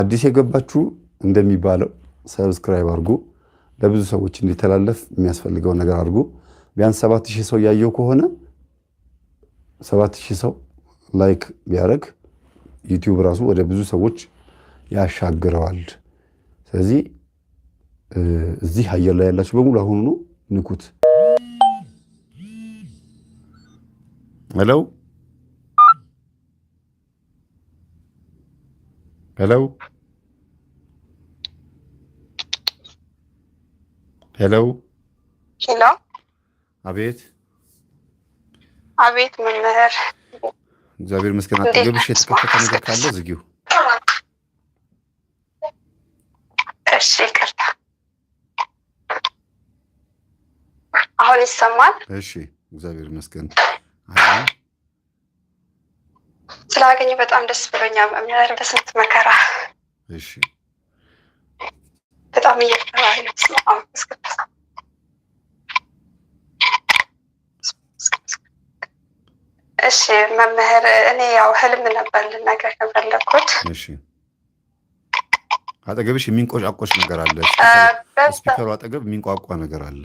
አዲስ የገባችሁ እንደሚባለው ሰብስክራይብ አድርጉ። ለብዙ ሰዎች እንዲተላለፍ የሚያስፈልገው ነገር አድርጉ። ቢያንስ 7000 ሰው ያየው ከሆነ 7000 ሰው ላይክ ቢያደርግ ዩቲዩብ ራሱ ወደ ብዙ ሰዎች ያሻግረዋል። ስለዚህ እዚህ አየር ላይ ያላችሁ በሙሉ አሁኑ ንኩት። ሄሎ ሄሎ ሄሎ ሄሎ። አቤት አቤት መምህር። እግዚአብሔር ይመስገን። አጠገብሽ የተከፈተ ነገር ካለ ዝጊው። እሺ ይቅርታ። አሁን ይሰማል? እሺ እግዚአብሔር ይመስገን። ስላገኘ በጣም ደስ ብሎኛል መምህር። በስንት መከራ እሺ በጣም እየፈራሁ ነው። እሺ መምህር፣ እኔ ያው ህልም ነበር ልነግርህ የፈለኩት። እሺ አጠገብሽ የሚንቆጫቆጭ ነገር አለ። ስፒከሩ አጠገብ የሚንቋቋ ነገር አለ።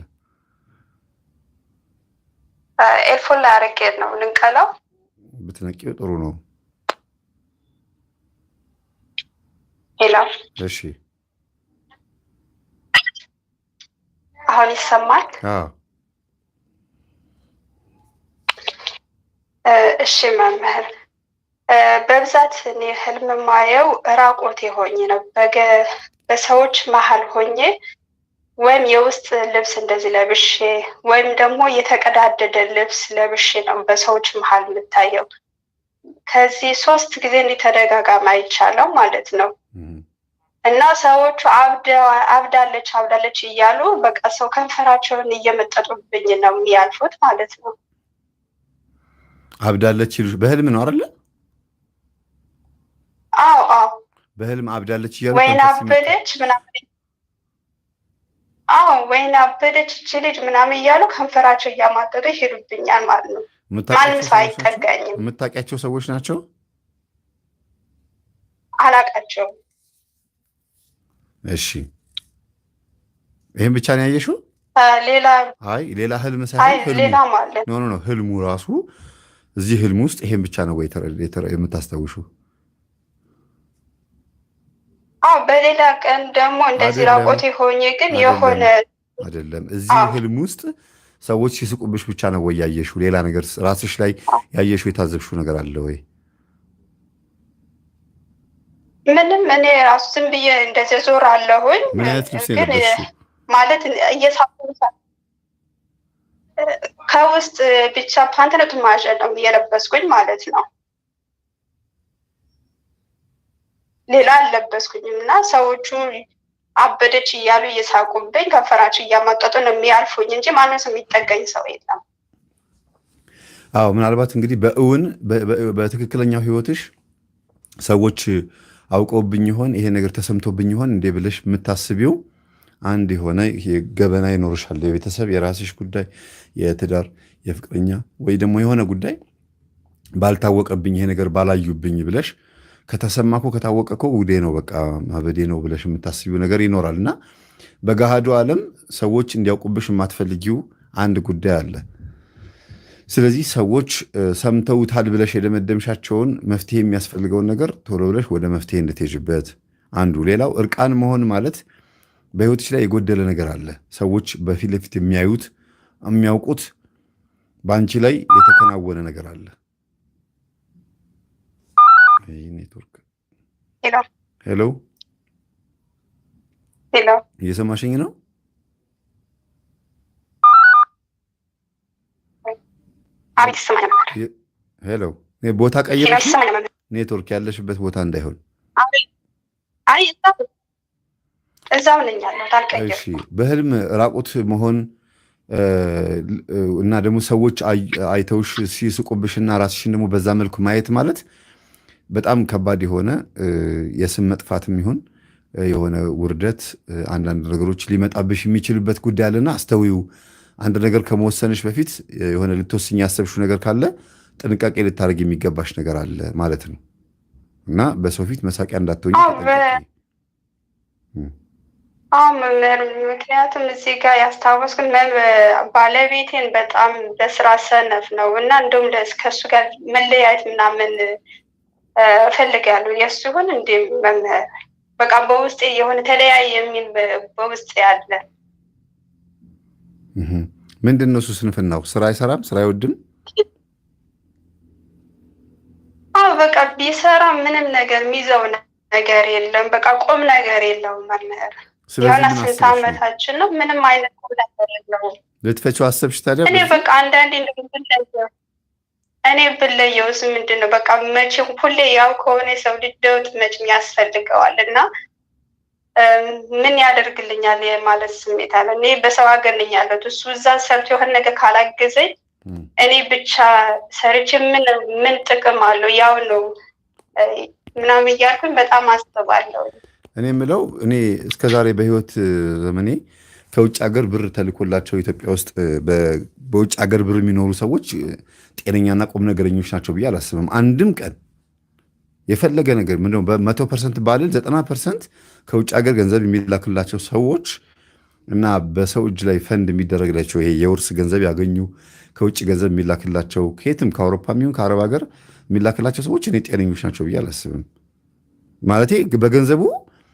ኤልፎን ላይ አድርጌ ነው ልንቀላው። ብትነቂው ጥሩ ነው። ሄሎ። እሺ አሁን ይሰማል? እሺ መምህር፣ በብዛት እኔ ህልም ማየው ራቆቴ ሆኜ ነው። በሰዎች መሀል ሆኜ ወይም የውስጥ ልብስ እንደዚህ ለብሼ ወይም ደግሞ የተቀዳደደ ልብስ ለብሼ ነው በሰዎች መሀል የምታየው። ከዚህ 3 ጊዜ እንዲተደጋጋሚ አይቻለው ማለት ነው። እና ሰዎቹ አብዳለች እያሉ በቃ ሰው ከንፈራቸውን እየመጠጡብኝ ነው የሚያልፉት ማለት ነው። አብዳለች ይሉሽ በህልም ነው አይደለ? አዎ አዎ። በህልም አብዳለች እያሉ ወይን አበደች ምናምን። አዎ ወይን አበደች እቺ ልጅ ምናምን እያሉ ከንፈራቸው እያማጠጡ ይሄዱብኛል ማለት ነው። ማንም ሰው አይጠጋኝም። የምታውቂያቸው ሰዎች ናቸው? አላውቃቸውም። እሺ ይሄን ብቻ ነው ያየሽው? ሌላ ህልም ሳይሆን ህልሙ ኖ ህልሙ ራሱ እዚህ ህልም ውስጥ ይሄን ብቻ ነው ወይ የምታስታውሹ? አዎ በሌላ ቀን ደግሞ እንደዚህ ራቆቴ ሆኜ ግን የሆነ አይደለም። እዚህ ህልም ውስጥ ሰዎች ሲስቁብሽ ብቻ ነው ወይ ያየሽው? ሌላ ነገር ራስሽ ላይ ያየሽው የታዘብሽው ነገር አለ ወይ? ምንም። እኔ ራሱ ዝም ብዬ እንደዚህ ዞር አለሁኝ። ምን አይነት ልብስ የለበስሽው? ማለት ከውስጥ ብቻ ፓንትነት ማሸ ነው እየለበስኩኝ ማለት ነው። ሌላ አልለበስኩኝም። እና ሰዎቹ አበደች እያሉ እየሳቁብኝ ከንፈራቸው እያማጠጡ ነው የሚያልፉኝ እንጂ ማንም ሰው የሚጠጋኝ ሰው የለም። አዎ ምናልባት እንግዲህ በእውን በትክክለኛው ህይወትሽ ሰዎች አውቀውብኝ ይሆን ይሄ ነገር ተሰምቶብኝ ይሆን እንዴ ብለሽ የምታስቢው አንድ የሆነ ገበና ይኖርሻል። የቤተሰብ የራስሽ ጉዳይ፣ የትዳር፣ የፍቅረኛ ወይ ደግሞ የሆነ ጉዳይ ባልታወቀብኝ ይሄ ነገር ባላዩብኝ ብለሽ ከተሰማኮ ከታወቀኮ ውዴ ነው በቃ ማበዴ ነው ብለሽ የምታስቢው ነገር ይኖራል። እና በገሃዱ ዓለም ሰዎች እንዲያውቁብሽ የማትፈልጊው አንድ ጉዳይ አለ። ስለዚህ ሰዎች ሰምተውታል ብለሽ የደመደምሻቸውን መፍትሄ የሚያስፈልገውን ነገር ቶሎ ብለሽ ወደ መፍትሄ እንድትሄጅበት አንዱ። ሌላው እርቃን መሆን ማለት በህይወትሽ ላይ የጎደለ ነገር አለ። ሰዎች በፊት ለፊት የሚያዩት የሚያውቁት በአንቺ ላይ የተከናወነ ነገር አለ። ኔትወርክ ሄሎ ሄሎ፣ እየሰማሽኝ ነው? ሄሎ፣ ቦታ ቀይረሽ ኔትወርክ ያለሽበት ቦታ እንዳይሆን። እዛው ነኝ ያለሁት አልቀየርኩም። እሺ በህልም ራቁት መሆን እና ደግሞ ሰዎች አይተውሽ ሲስቁብሽና ራስሽን ደግሞ በዛ መልኩ ማየት ማለት በጣም ከባድ የሆነ የስም መጥፋትም ይሁን የሆነ ውርደት አንዳንድ ነገሮች ሊመጣብሽ የሚችልበት ጉዳይ አለና አስተውዩ። አንድ ነገር ከመወሰንሽ በፊት የሆነ ልትወስኝ ያሰብሽው ነገር ካለ ጥንቃቄ ልታደርግ የሚገባሽ ነገር አለ ማለት ነው። እና በሰው ፊት መሳቂያ እንዳትሆኝ መምህር፣ ምክንያቱም እዚህ ጋር ያስታወስኩት ባለቤቴን በጣም በስራ ሰነፍ ነው እና እንደውም ከእሱ ጋር መለያየት ምናምን እፈልጋለሁ። የእሱ ይሁን እንደ መምህር በቃ በውስጤ የሆነ ተለያየ የሚል በውስጤ ያለ ምንድን ነው እሱ? ስንፍናው ስራ አይሰራም፣ ስራ አይወድም። በቃ ቢሰራ ምንም ነገር የሚይዘው ነገር የለም። በቃ ቁም ነገር የለውም መምህር። የሆነ ስንት ዓመታችን ነው፣ ምንም አይነት ቁም ነገር የለውም። ልትፈቺው አሰብሽ ታዲያ? እኔ በቃ አንዳንዴ እኔ ብለየውስ ምንድን ነው በቃ መቼም ሁሌ ያው ከሆነ የሰው ልጅ ለውጥ መቼም ያስፈልገዋል እና ምን ያደርግልኛል የማለት ስሜት አለ። እኔ በሰው ሀገር ነኝ ያለሁት፣ እሱ እዛ ሰርቶ የሆነ ነገር ካላገዘኝ እኔ ብቻ ሰርቼ ምን ጥቅም አለው? ያው ነው ምናምን እያልኩኝ በጣም አስባለሁ። እኔ የምለው እኔ እስከዛሬ በህይወት ዘመኔ ከውጭ ሀገር ብር ተልኮላቸው ኢትዮጵያ ውስጥ በውጭ ሀገር ብር የሚኖሩ ሰዎች ጤነኛና ቁም ነገረኞች ናቸው ብዬ አላስብም። አንድም ቀን የፈለገ ነገር ምንድነው በ100% ባልን 90% ከውጭ ሀገር ገንዘብ የሚላክላቸው ሰዎች እና በሰው እጅ ላይ ፈንድ የሚደረግላቸው ይሄ የውርስ ገንዘብ ያገኙ ከውጭ ገንዘብ የሚላክላቸው ከየትም ከአውሮፓ የሚሆን ከአረብ ሀገር የሚላክላቸው ሰዎች እኔ ጤነኞች ናቸው ብዬ አላስብም። ማለቴ በገንዘቡ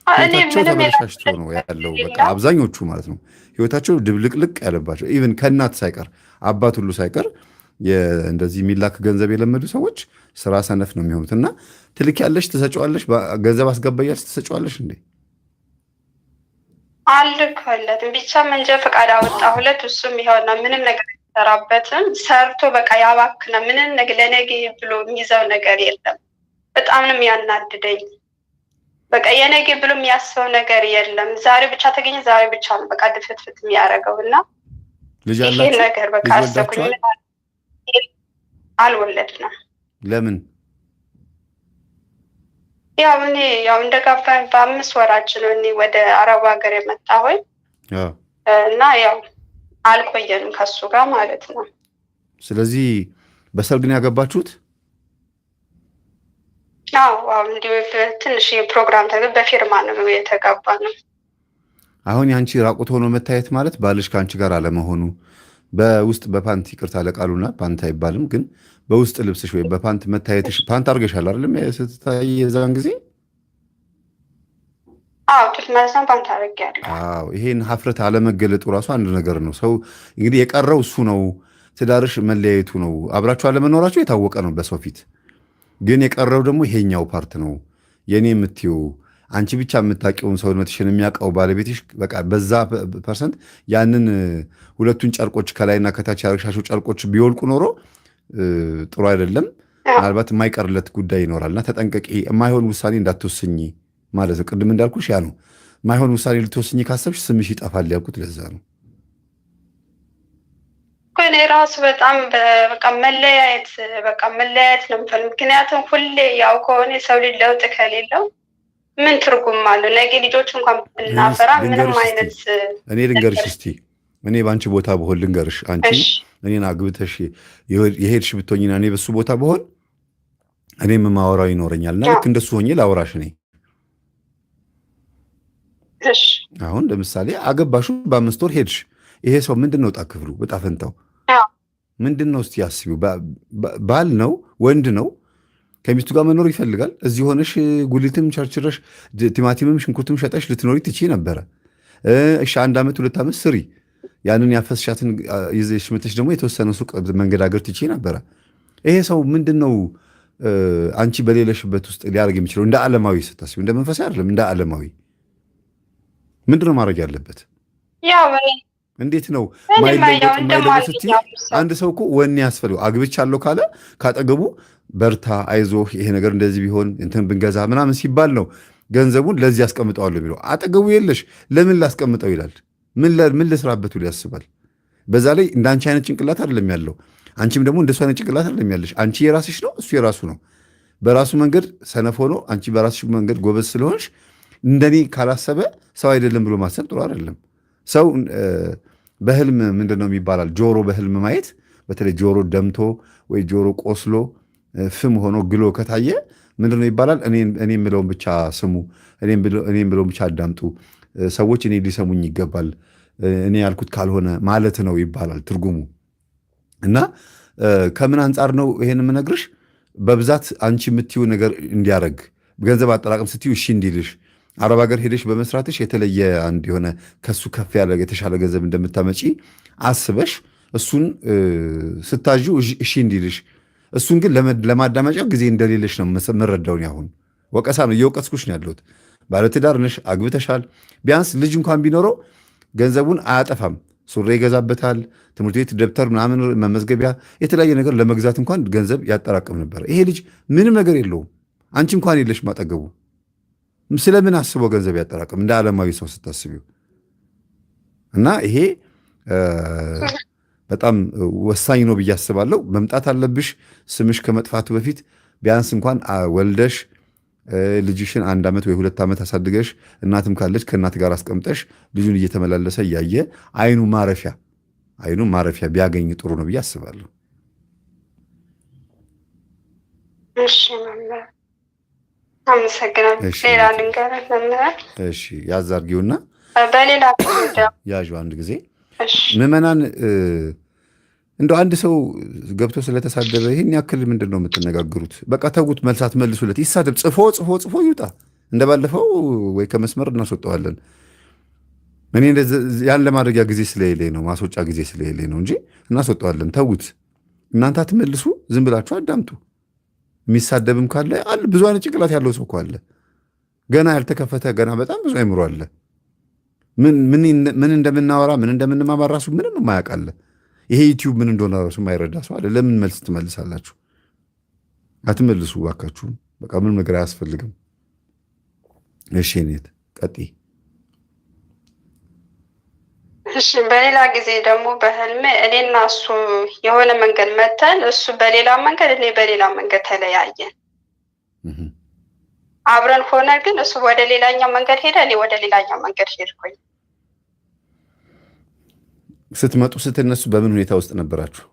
ህይወታቸው ተበላሽቶ ነው ያለው። በቃ አብዛኞቹ ማለት ነው ህይወታቸው ድብልቅልቅ ያለባቸው ኢቭን ከእናት ሳይቀር አባት ሁሉ ሳይቀር እንደዚህ የሚላክ ገንዘብ የለመዱ ሰዎች ስራ ሰነፍ ነው የሚሆኑት። እና ትልኪያለሽ፣ ትሰጪዋለሽ፣ ገንዘብ አስገባያለሽ፣ ትሰጪዋለሽ እንዴ? አልልክለትም። ብቻ መንጃ ፈቃድ አወጣሁለት። እሱም ይኸውና ምንም ነገር አይሰራበትም። ሰርቶ በቃ ያባክነ ምንም ነገር ለነገ ብሎ የሚይዘው ነገር የለም። በጣም ነው የሚያናድደኝ። በቃ የነገ ብሎ የሚያስበው ነገር የለም። ዛሬ ብቻ ተገኘ፣ ዛሬ ብቻ ነው በቃ ድፍትፍት የሚያደርገው እና ይሄ ነገር በቃ አሰብኩኝ። አልወለድንም። ለምን? ያው እንደጋባን በ5 ወራችን ነው እኔ ወደ አረብ ሀገር የመጣሁኝ እና ያው አልቆየንም ከሱ ጋር ማለት ነው። ስለዚህ በሰርግ ነው ያገባችሁት? እንዲሁ ትንሽ ፕሮግራም በፊርማ ነው የተጋባ ነው። አሁን የአንቺ ራቁት ሆኖ መታየት ማለት ባልሽ ከአንቺ ጋር አለመሆኑ በውስጥ በፓንት ይቅርታ ለቃሉና ፓንት አይባልም፣ ግን በውስጥ ልብስሽ ወይም በፓንት መታየትሽ ፓንት አድርገሻል አይደለም? ስትታይ የዛን ጊዜ ፓንት አድርጌያለሁ። ይሄን ሀፍረት አለመገለጡ ራሱ አንድ ነገር ነው። ሰው እንግዲህ የቀረው እሱ ነው። ትዳርሽ መለያየቱ ነው። አብራችሁ አለመኖራችሁ የታወቀ ነው በሰው ፊት። ግን የቀረው ደግሞ ይሄኛው ፓርት ነው። የኔ የምትይው አንቺ ብቻ የምታውቂውን ሰውነትሽን የሚያውቀው ባለቤትሽ በቃ በዛ ፐርሰንት ያንን ሁለቱን ጨርቆች ከላይና ከታች ያረግሻቸው ጨርቆች ቢወልቁ ኖሮ ጥሩ አይደለም። ምናልባት የማይቀርለት ጉዳይ ይኖራልና ተጠንቀቂ። የማይሆን ውሳኔ እንዳትወስኝ ማለት ነው። ቅድም እንዳልኩሽ ያ ነው። የማይሆን ውሳኔ ልትወስኝ ካሰብሽ ስምሽ ይጠፋል ያልኩት ለዛ ነው። እኔ ራሱ በጣም በቃ መለያየት ነው የምፈልግ። ምክንያቱም ሁሌ ያው ከሆነ የሰው ልጅ ለውጥ ከሌለው ምን ትርጉም አለው? ነገ ልጆች እንኳን ብናፈራ ምንም አይነት እኔ ልንገርሽ እስቲ እኔ በአንቺ ቦታ በሆን ልንገርሽ፣ አንቺ እኔን አግብተሽ የሄድሽ ብትሆኝና እኔ በሱ ቦታ በሆን እኔም ማወራው ይኖረኛል እና ልክ እንደሱ ሆኜ ላውራሽ። እኔ አሁን ለምሳሌ አገባሹ በ5 ወር ሄድሽ። ይሄ ሰው ምንድን ነው ዕጣ ክፍሉ? ዕጣ ፈንታው ምንድን ነው? እስቲ አስቢው። ባል ነው፣ ወንድ ነው፣ ከሚስቱ ጋር መኖር ይፈልጋል። እዚህ ሆነሽ ጉሊትም ቸርችረሽ ቲማቲምም ሽንኩርትም ሸጠሽ ልትኖሪ ትችይ ነበረ። እሺ 1 ዓመት 2 ዓመት ስሪ። ያንን ያፈስሻትን ይዘሽ መተሽ ደግሞ የተወሰነ ሱቅ መንገዳገር ትችይ ነበረ። ይሄ ሰው ምንድን ነው አንቺ በሌለሽበት ውስጥ ሊያደርግ የሚችለው? እንደ ዓለማዊ ስታስቢ፣ እንደ መንፈሳዊ አይደለም፣ እንደ ዓለማዊ ምንድን ነው ማድረግ ያለበት? እንዴት ነው ማይለወጥ ስትይ? አንድ ሰው እኮ ወኔ ያስፈልገው። አግብቻለሁ ካለ ካጠገቡ በርታ፣ አይዞህ፣ ይሄ ነገር እንደዚህ ቢሆን እንትን ብንገዛ ምናምን ሲባል ነው ገንዘቡን ለዚህ ያስቀምጠዋለሁ የሚለው። አጠገቡ የለሽ ለምን ላስቀምጠው ይላል። ምን ልስራበት ብሎ ያስባል። በዛ ላይ እንደ አንቺ አይነት ጭንቅላት አይደለም ያለው። አንቺም ደግሞ እንደሱ አይነት ጭንቅላት አይደለም ያለሽ። አንቺ የራስሽ ነው፣ እሱ የራሱ ነው። በራሱ መንገድ ሰነፍ ሆኖ አንቺ በራስሽ መንገድ ጎበዝ ስለሆንሽ እንደኔ ካላሰበ ሰው አይደለም ብሎ ማሰብ ጥሩ አይደለም። ሰው በህልም ምንድን ነው የሚባላል? ጆሮ በህልም ማየት፣ በተለይ ጆሮ ደምቶ ወይ ጆሮ ቆስሎ ፍም ሆኖ ግሎ ከታየ ምንድነው ይባላል? እኔ የምለውን ብቻ ስሙ፣ እኔ የምለውን ብቻ አዳምጡ፣ ሰዎች እኔ ሊሰሙኝ ይገባል፣ እኔ ያልኩት ካልሆነ ማለት ነው ይባላል ትርጉሙ። እና ከምን አንጻር ነው ይሄን የምነግርሽ? በብዛት አንቺ የምትይው ነገር እንዲያረግ ገንዘብ አጠራቅም ስትዩ እሺ እንዲልሽ አረብ ሀገር ሄደሽ በመስራትሽ የተለየ አንድ የሆነ ከሱ ከፍ ያለ የተሻለ ገንዘብ እንደምታመጪ አስበሽ እሱን ስታዡ እሺ እንዲልሽ፣ እሱን ግን ለማዳመጫ ጊዜ እንደሌለሽ ነው የምረዳውን። ያሁን ወቀሳ ነው፣ እየወቀስኩሽ ነው ያለሁት። ባለትዳር ነሽ፣ አግብተሻል። ቢያንስ ልጅ እንኳን ቢኖረው ገንዘቡን አያጠፋም። ሱሪ ይገዛበታል፣ ትምህርት ቤት ደብተር ምናምን መመዝገቢያ የተለያየ ነገር ለመግዛት እንኳን ገንዘብ ያጠራቅም ነበር። ይሄ ልጅ ምንም ነገር የለውም። አንቺ እንኳን የለሽ ማጠገቡ። ስለምን አስበው ገንዘብ ያጠራቅም? እንደ ዓለማዊ ሰው ስታስቢው። እና ይሄ በጣም ወሳኝ ነው ብዬ አስባለሁ። መምጣት አለብሽ ስምሽ ከመጥፋቱ በፊት ቢያንስ እንኳን ወልደሽ ልጅሽን 1 ዓመት ወይ 2 ዓመት አሳድገሽ እናትም ካለች ከእናት ጋር አስቀምጠሽ ልጁን እየተመላለሰ እያየ አይኑ ማረፊያ ቢያገኝ ጥሩ ነው ብዬ አስባለሁ። እሺ መምህር አመሰግናለሁ። ሌላ ልንገርህ መምህር። እሺ ያዝ አድርጊውና በሌላ ያዡ አንድ ጊዜ ምዕመናን እንደው አንድ ሰው ገብቶ ስለተሳደበ ይህን ያክል ምንድን ነው የምትነጋገሩት? በቃ ተዉት፣ መልሳት መልሱለት። ይሳደብ፣ ጽፎ ይውጣ። እንደባለፈው ወይ ከመስመር እናስወጠዋለን። እኔ ያን ለማድረጊያ ጊዜ ስለሌለኝ ነው፣ ማስወጫ ጊዜ ስለሌለኝ ነው እንጂ እናስወጠዋለን። ተዉት። እናንተ አትመልሱ፣ ዝም ብላችሁ አዳምጡ። የሚሳደብም ካለ አለ፣ ብዙ አይነት ጭንቅላት ያለው ሰው እኮ አለ። ገና ያልተከፈተ ገና በጣም ብዙ አይምሮ አለ። ምን እንደምናወራ ምን እንደምንማማር ራሱ ምንም የማያውቃለ። ይሄ ዩቲዩብ ምን እንደሆነ ራሱ የማይረዳ ሰው አለ። ለምን መልስ ትመልሳላችሁ? አትመልሱ እባካችሁ። በቃ ምንም ነገር አያስፈልግም። እሺ ኔት ቀጥይ። እሺ በሌላ ጊዜ ደግሞ በህልሜ እኔና እሱ የሆነ መንገድ መተን እሱ በሌላ መንገድ እኔ በሌላ መንገድ ተለያየን። አብረን ሆነ ግን እሱ ወደ ሌላኛው መንገድ ሄደ፣ እኔ ወደ ሌላኛው መንገድ ሄድኩኝ። ስትመጡ ስትነሱ በምን ሁኔታ ውስጥ ነበራችሁ?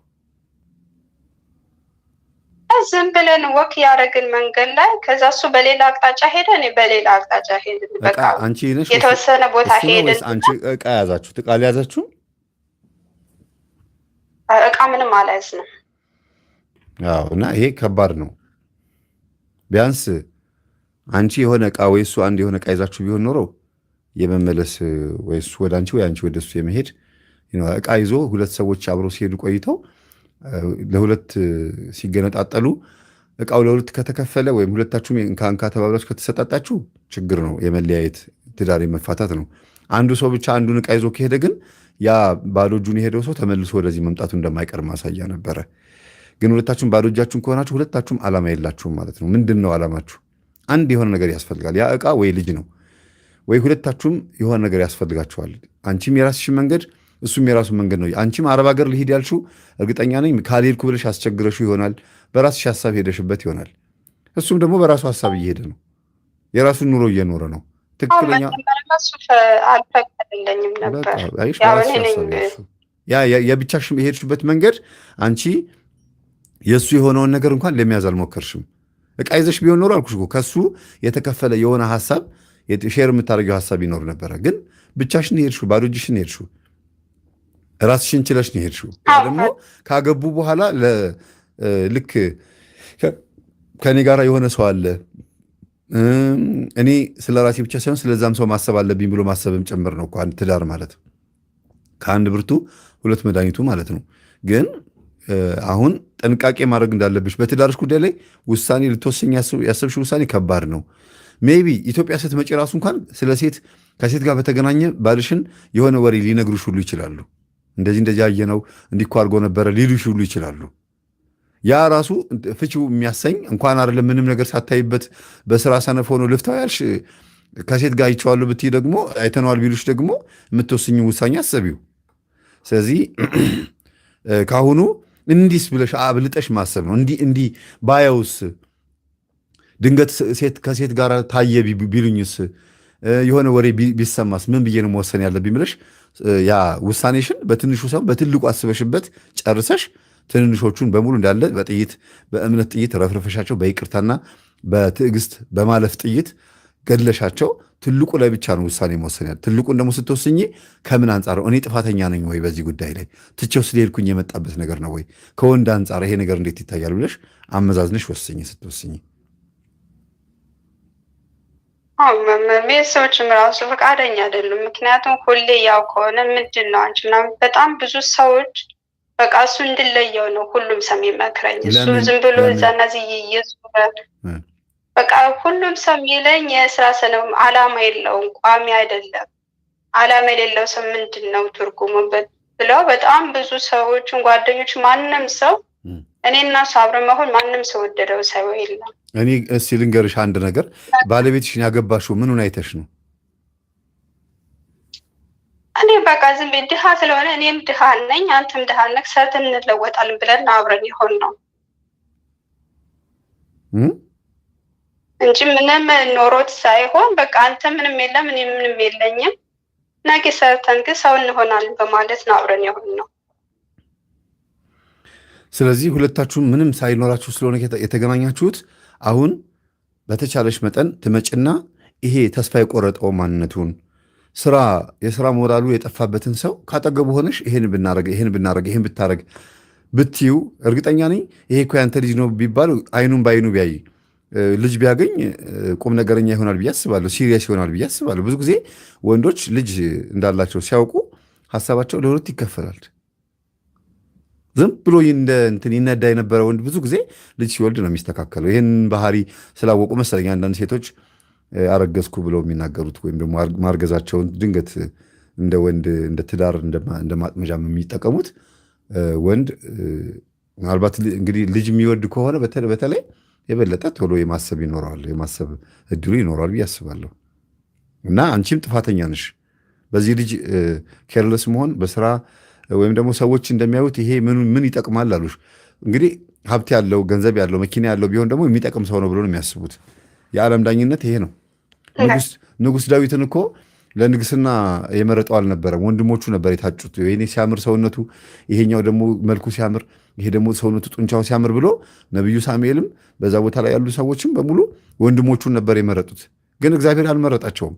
ዝም ብለን ወክ ያደረግን መንገድ ላይ፣ ከዛ እሱ በሌላ አቅጣጫ ሄደ፣ እኔ በሌላ አቅጣጫ ሄድን። በቃ አንቺ ነሽ የተወሰነ ቦታ ሄድን። አንቺ እቃ ያዛችሁ? እቃ አልያዛችሁም? እቃ ምንም አልያዝንም። አዎ። እና ይሄ ከባድ ነው። ቢያንስ አንቺ የሆነ እቃ ወይ እሱ አንድ የሆነ እቃ ይዛችሁ ቢሆን ኖሮ የመመለስ ወይ እሱ ወደ አንቺ ወይ አንቺ ወደ እሱ የመሄድ እቃ ይዞ ሁለት ሰዎች አብረው ሲሄዱ ቆይተው ለሁለት ሲገነጣጠሉ እቃው ለሁለት ከተከፈለ ወይም ሁለታችሁም እንካ ተባብላችሁ ከተሰጣጣችሁ ችግር ነው፣ የመለያየት ትዳር መፋታት ነው። አንዱ ሰው ብቻ አንዱን እቃ ይዞ ከሄደ ግን ያ ባዶ እጁን የሄደው ሰው ተመልሶ ወደዚህ መምጣቱ እንደማይቀር ማሳያ ነበረ። ግን ሁለታችሁም ባዶ እጃችሁን ከሆናችሁ ሁለታችሁም ዓላማ የላችሁም ማለት ነው። ምንድን ነው ዓላማችሁ? አንድ የሆነ ነገር ያስፈልጋል። ያ እቃ ወይ ልጅ ነው ወይ ሁለታችሁም የሆነ ነገር ያስፈልጋችኋል። አንቺም የራስሽን መንገድ እሱም የራሱን መንገድ ነው። አንቺም አረብ ሀገር ልሂድ ያልሽው እርግጠኛ ነኝ ካልሄድኩ ብለሽ አስቸግረሽው ይሆናል። በራስሽ ሀሳብ ሄደሽበት ይሆናል። እሱም ደግሞ በራሱ ሀሳብ እየሄደ ነው። የራሱን ኑሮ እየኖረ ነው። ትክክለኛ አልፈቀደልኝም ነበር። የብቻሽ የሄድሽበት መንገድ አንቺ የእሱ የሆነውን ነገር እንኳን ለመያዝ አልሞከርሽም። እቃ ይዘሽ ቢሆን ኖሮ አልኩሽ እኮ ከሱ የተከፈለ የሆነ ሀሳብ ሼር የምታደርገው ሀሳብ ይኖር ነበረ። ግን ብቻሽን ሄድሽው፣ ባዶ እጅሽን ሄድሽው፣ ራስሽን ችለሽ ነው ሄድሽው። ደግሞ ካገቡ በኋላ ልክ ከኔ ጋር የሆነ ሰው አለ እኔ ስለ ራሴ ብቻ ሳይሆን ስለዛም ሰው ማሰብ አለብኝ ብሎ ማሰብም ጭምር ነው እኮ አንድ ትዳር ማለት። ከአንድ ብርቱ ሁለት መድኃኒቱ ማለት ነው። ግን አሁን ጥንቃቄ ማድረግ እንዳለብሽ በትዳርሽ ጉዳይ ላይ ውሳኔ ልትወስኝ ያሰብሽ ውሳኔ ከባድ ነው። ሜይ ቢ ኢትዮጵያ ስትመጪ ራሱ እንኳን ስለ ሴት ከሴት ጋር በተገናኘ ባልሽን የሆነ ወሬ ሊነግሩሽ ሁሉ ይችላሉ። እንደዚህ ያየነው እንዲህ እኮ አድርጎ ነበረ ሊሉሽ ሁሉ ይችላሉ። ያ ራሱ ፍቺው የሚያሰኝ እንኳን አይደለም ምንም ነገር ሳታይበት በስራ ሰነፍ ሆኖ ልፍታው ያልሽ ከሴት ጋር አይቼዋለሁ ብትይ ደግሞ አይተነዋል ቢሉሽ ደግሞ የምትወስኝ ውሳኔ አሰቢው። ስለዚህ ካሁኑ እንዲስ ብለሽ አብልጠሽ ማሰብ ነው። እንዲህ ባየውስ ድንገት ከሴት ጋር ታየ ቢሉኝስ የሆነ ወሬ ቢሰማስ ምን ብዬ ነው መወሰን ያለብኝ ብለሽ ያ ውሳኔሽን በትንሹ ሰው በትልቁ አስበሽበት ጨርሰሽ ትንንሾቹን በሙሉ እንዳለ በእምነት ጥይት ረፍረፈሻቸው በይቅርታና በትዕግስት በማለፍ ጥይት ገድለሻቸው ትልቁ ላይ ብቻ ነው ውሳኔ መወሰን ያለ። ትልቁን ደግሞ ስትወስኝ ከምን አንጻር እኔ ጥፋተኛ ነኝ ወይ በዚህ ጉዳይ ላይ ትቼው ስለሄድኩኝ የመጣበት ነገር ነው ወይ ከወንድ አንጻር ይሄ ነገር እንዴት ይታያል ብለሽ አመዛዝነሽ ወስኝ ስትወስኝ። ቤተሰቦችም ራሱ ፈቃደኛ አይደሉም። ምክንያቱም ሁሌ ያው ከሆነ ምንድን ነው አንቺ ምናምን በጣም ብዙ ሰዎች በቃ እሱ እንድለየው ነው ሁሉም ሰው የሚመክረኝ። እሱ ዝም ብሎ እዛና እዚህ እየዞረ በቃ ሁሉም ሰው የሚለኝ የስራ ሰነው አላማ የለውም፣ ቋሚ አይደለም። አላማ የሌለው ሰው ምንድን ነው ትርጉሙ ብለው በጣም ብዙ ሰዎችን ጓደኞች፣ ማንም ሰው እኔና እሱ አብረን መሆን ማንም ሰው ወደደው ሰው የለም። እኔ እስኪ ልንገርሽ አንድ ነገር፣ ባለቤትሽን ያገባሽው ምኑን አይተሽ ነው? እኔ በቃ ዝም ብዬ ድሃ ስለሆነ እኔም ድሃ ነኝ አንተም ድሃ ነህ ሰርተን እንለወጣለን ብለን አብረን ይሆን ነው እንጂ ምንም ኖሮት ሳይሆን በቃ አንተ ምንም የለም እኔ ምንም የለኝም ነገ ሰርተን ግን ሰው እንሆናለን በማለት ነው አብረን ይሆን ነው። ስለዚህ ሁለታችሁም ምንም ሳይኖራችሁ ስለሆነ የተገናኛችሁት አሁን በተቻለሽ መጠን ትመጭና ይሄ ተስፋ የቆረጠው ማንነቱን የስራ ሞራሉ የጠፋበትን ሰው ካጠገቡ ሆነሽ ይሄን ብታረግ ብትዩ እርግጠኛ ነኝ ይሄ እኮ ያንተ ልጅ ነው ቢባል አይኑን በአይኑ ቢያይ ልጅ ቢያገኝ ቁም ነገረኛ ይሆናል ብዬ አስባለሁ። ሲሪየስ ይሆናል ብዬ አስባለሁ። ብዙ ጊዜ ወንዶች ልጅ እንዳላቸው ሲያውቁ ሀሳባቸው ለሁለት ይከፈላል። ዝም ብሎ እንትን ይነዳ የነበረ ወንድ ብዙ ጊዜ ልጅ ሲወልድ ነው የሚስተካከለው። ይህን ባህሪ ስላወቁ መሰለኝ አንዳንድ ሴቶች አረገዝኩ ብለው የሚናገሩት ወይም ደግሞ ማርገዛቸውን ድንገት እንደ ወንድ እንደ ትዳር እንደ ማጥመጃም የሚጠቀሙት። ወንድ ምናልባት እንግዲህ ልጅ የሚወድ ከሆነ በተለይ የበለጠ ቶሎ የማሰብ እድሉ ይኖረዋል ብዬ አስባለሁ። እና አንቺም ጥፋተኛ ነሽ በዚህ ልጅ ኬርለስ መሆን በስራ ወይም ደግሞ ሰዎች እንደሚያዩት ይሄ ምን ይጠቅማል አሉሽ። እንግዲህ ሀብት ያለው ገንዘብ ያለው መኪና ያለው ቢሆን ደግሞ የሚጠቅም ሰው ነው ብሎ ነው የሚያስቡት። የዓለም ዳኝነት ይሄ ነው። ንጉሥ ዳዊትን እኮ ለንግስና የመረጠው አልነበረም፣ ወንድሞቹ ነበር የታጩት። ይሄኔ ሲያምር ሰውነቱ፣ ይሄኛው ደግሞ መልኩ ሲያምር፣ ይሄ ደግሞ ሰውነቱ ጡንቻው ሲያምር ብሎ ነቢዩ ሳሙኤልም በዛ ቦታ ላይ ያሉ ሰዎችም በሙሉ ወንድሞቹን ነበር የመረጡት። ግን እግዚአብሔር አልመረጣቸውም።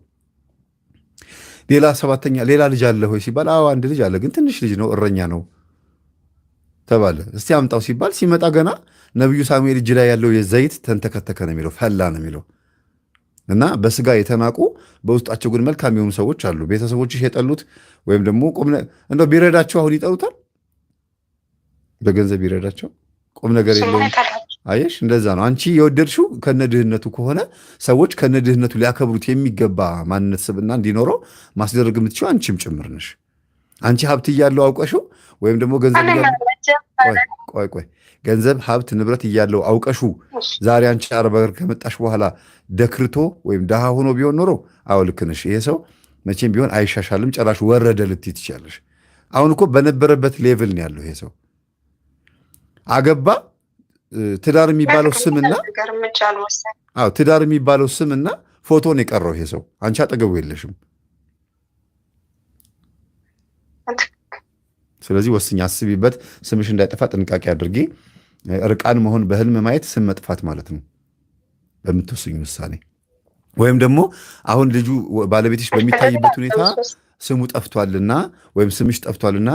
ሌላ ልጅ አለ ሆይ ሲባል አዎ አንድ ልጅ አለ፣ ግን ትንሽ ልጅ ነው፣ እረኛ ነው ተባለ። እስቲ አምጣው ሲባል ሲመጣ ገና ነቢዩ ሳሙኤል እጅ ላይ ያለው የዘይት ተንተከተከ ነው የሚለው፣ ፈላ ነው የሚለው። እና በስጋ የተናቁ በውስጣቸው ግን መልካም የሆኑ ሰዎች አሉ። ቤተሰቦችሽ የጠሉት ወይም ደግሞ እንደው ቢረዳቸው አሁን ይጠሉታል። በገንዘብ ቢረዳቸው ቁም ነገር የለውም። አየሽ፣ እንደዛ ነው። አንቺ የወደድሽው ከነድህነቱ ከሆነ ሰዎች ከነድህነቱ ሊያከብሩት የሚገባ ማንነት ስብዕና እንዲኖረው ማስደረግ የምትችው አንቺም ጭምር ነሽ። አንቺ ሀብት እያለው አውቀሽው ወይም ደግሞ ገንዘብ ሀብት ንብረት እያለው አውቀሹ ዛሬ አንቺ አረብ ሀገር ከመጣሽ በኋላ ደክርቶ ወይም ድሃ ሆኖ ቢሆን ኖሮ አዎ ልክ ነሽ፣ ይሄ ሰው መቼም ቢሆን አይሻሻልም፣ ጨራሽ ወረደ ልትይ ትችያለሽ። አሁን እኮ በነበረበት ሌቭል ነው ያለው ይሄ ሰው። አገባ ትዳር የሚባለው ስምና ፎቶ ነው የቀረው ይሄ ሰው። አንቺ አጠገቡ የለሽም። ስለዚህ ወስኝ፣ አስቢበት። ስምሽ እንዳይጠፋ ጥንቃቄ አድርጊ። እርቃን መሆን በህልም ማየት ስም መጥፋት ማለት ነው በምትወስኝ ውሳኔ። ወይም ደግሞ አሁን ልጁ ባለቤትሽ በሚታይበት ሁኔታ ስሙ ጠፍቷልና ወይም ስምሽ ጠፍቷልና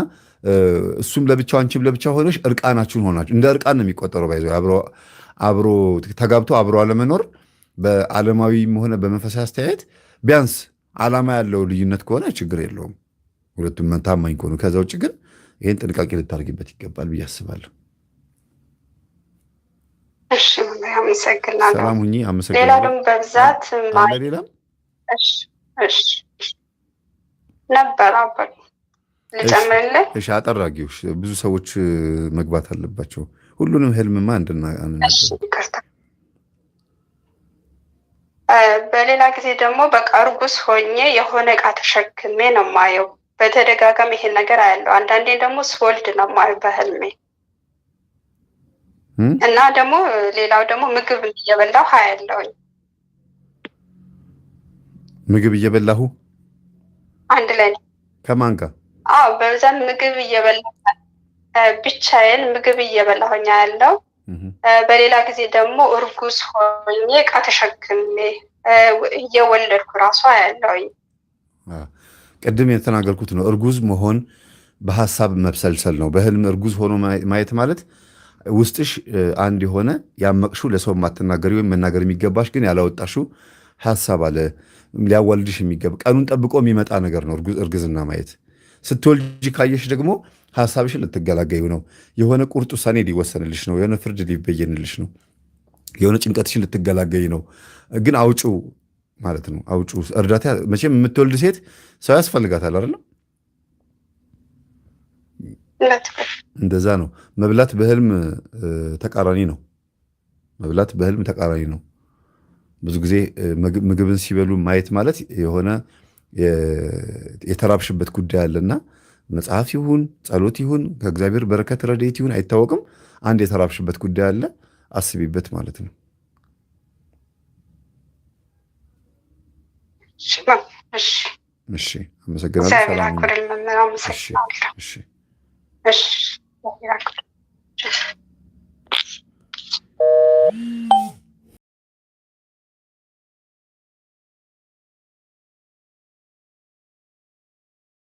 እሱም ለብቻው አንቺም ለብቻ ሆነሽ እርቃናችሁን ሆናችሁ እንደ እርቃን ነው የሚቆጠረው። ባይዘው አብሮ ተጋብቶ አብሮ አለመኖር በዓለማዊም ሆነ በመንፈሳዊ አስተያየት ቢያንስ ዓላማ ያለው ልዩነት ከሆነ ችግር የለውም፣ ሁለቱም ታማኝ ከሆኑ። ከዛ ውጭ ግን ይህን ጥንቃቄ ልታደርጊበት ይገባል ብዬ አስባለሁ። እሺ፣ አመሰግናለሁ። ሰላም ሁኚ። አመሰግናለሁ። ሌላ ደግሞ በብዛት ሌላም ነበር አበል ልጨምርልህ። እሺ፣ አጠራጊው ብዙ ሰዎች መግባት አለባቸው። ሁሉንም ህልምማ በሌላ ጊዜ ደግሞ በቃ እርጉዝ ሆኜ የሆነ እቃ ተሸክሜ ነው ማየው። በተደጋጋሚ ይሄን ነገር አያለው። አንዳንዴ ደግሞ ስወልድ ነው ማየው በህልሜ እና ደግሞ ሌላው ደግሞ ምግብ እየበላሁ አያለሁኝ። ምግብ እየበላሁ አንድ ላይ ነው። ከማን ጋር? በብዛት ምግብ እየበላሁ ብቻዬን ምግብ እየበላሁኝ አያለው። በሌላ ጊዜ ደግሞ እርጉዝ ሆኜ ዕቃ ተሸክሜ እየወለድኩ ራሷ ያለውኝ ቅድም የተናገርኩት ነው። እርጉዝ መሆን በሀሳብ መብሰልሰል ነው። በህልም እርጉዝ ሆኖ ማየት ማለት ውስጥሽ አንድ የሆነ ያመቅሹ ለሰው ማትናገሪ ወይም መናገር የሚገባሽ ግን ያላወጣሽው ሀሳብ አለ። ሊያወልድሽ የሚገባ ቀኑን ጠብቆ የሚመጣ ነገር ነው እርግዝና ማየት። ስትወልጂ ካየሽ ደግሞ ሀሳብሽን ልትገላገዩ ነው። የሆነ ቁርጥ ውሳኔ ሊወሰንልሽ ነው። የሆነ ፍርድ ሊበየንልሽ ነው። የሆነ ጭንቀትሽን ልትገላገይ ነው። ግን አውጩ ማለት ነው። አውጩ እርዳታ። መቼም የምትወልድ ሴት ሰው ያስፈልጋታል አይደለም? እንደዛ ነው። መብላት በህልም ተቃራኒ ነው። መብላት በህልም ተቃራኒ ነው። ብዙ ጊዜ ምግብን ሲበሉ ማየት ማለት የሆነ የተራብሽበት ጉዳይ አለና መጽሐፍ ይሁን ጸሎት ይሁን ከእግዚአብሔር በረከት ረድኤት ይሁን አይታወቅም። አንድ የተራብሽበት ጉዳይ አለ፣ አስቢበት ማለት ነው። እሺ፣ አመሰግናለሁ። ሰላም።